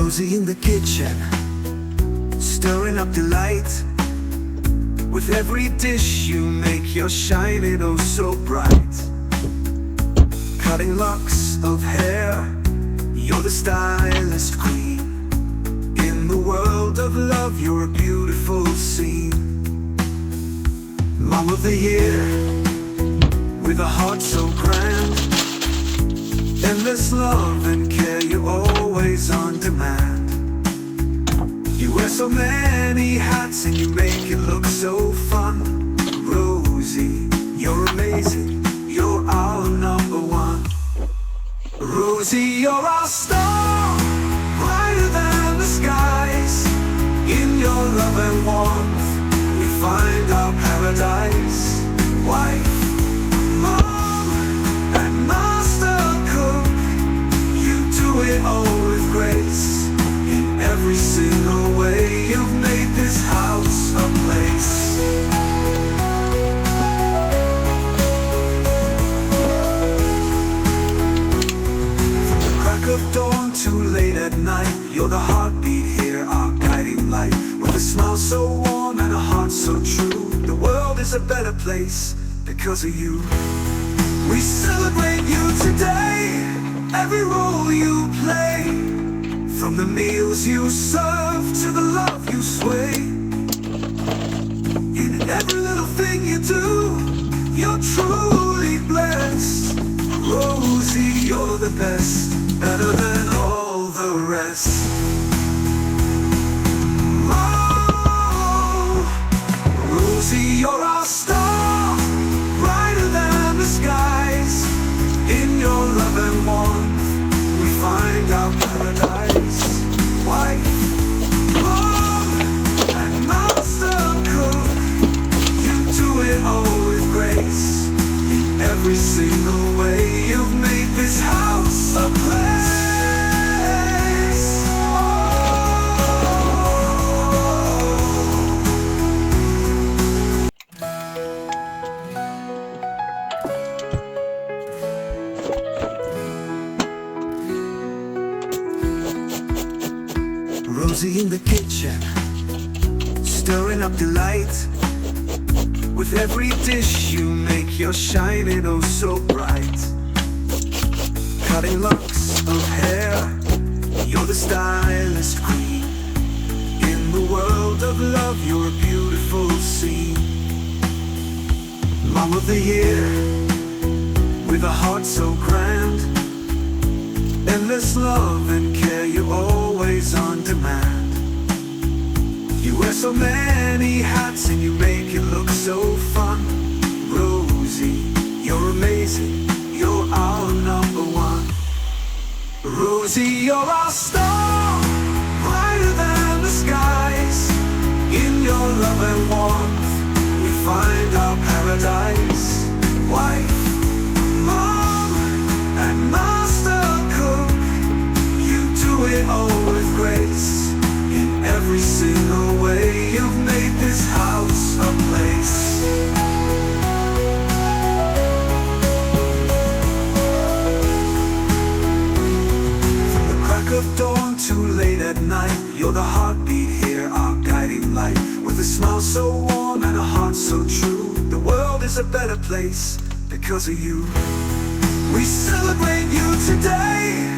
Rosie in the kitchen, stirring up delight. With every dish you make, you're shining oh so bright. Cutting locks of hair, you're the stylist queen. In the world of love, you're a beautiful scene. Mom of the year, with a heart so grand. Endless love and care, you're always on demand. You wear so many hats and you make it look so fun. Rosie, you're amazing, you're our number one. Rosie, you're our star, brighter than the skies. In your love and warmth, we find our paradise. Wife, mom, and master cook, you do it all with grace. In every single way, you've made this house a place. Of dawn to late at night, you're the heartbeat here, our guiding light. With a smile so warm and a heart so true, the world is a better place because of you. We celebrate you today, every role you play. From the meals you serve to the love you sway. In every little thing you do, you're truly blessed. Rosie, you're the best, better than all the rest. Oh, Rosie, you're our star, brighter than the skies. In your love and warmth, we find our paradise. Wife, mom, and master cook, you do it all with grace. In every single way, you've made this house a place. Rosie in the kitchen, stirring up delight. With every dish you make, you're shining oh so bright. Cutting locks of hair, you're the stylist queen. In the world of love, you're a beautiful scene. Mom of the year, with a heart so grand. Endless love and care, you're always on demand. You wear so many hats and you make it look so fun. Rosie, you're amazing, you're our number one. Rosie, you're our star, brighter than the skies. In your love and warmth, we find our paradise. Wife, mom, and master cook, you do it all with grace. In every single way, you've made this house a place. Of dawn to late at night, you're the heartbeat here, our guiding light. With a smile so warm and a heart so true, the world is a better place because of you. We celebrate you today,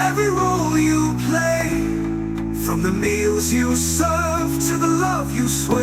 every role you play. From the meals you serve to the love you sway.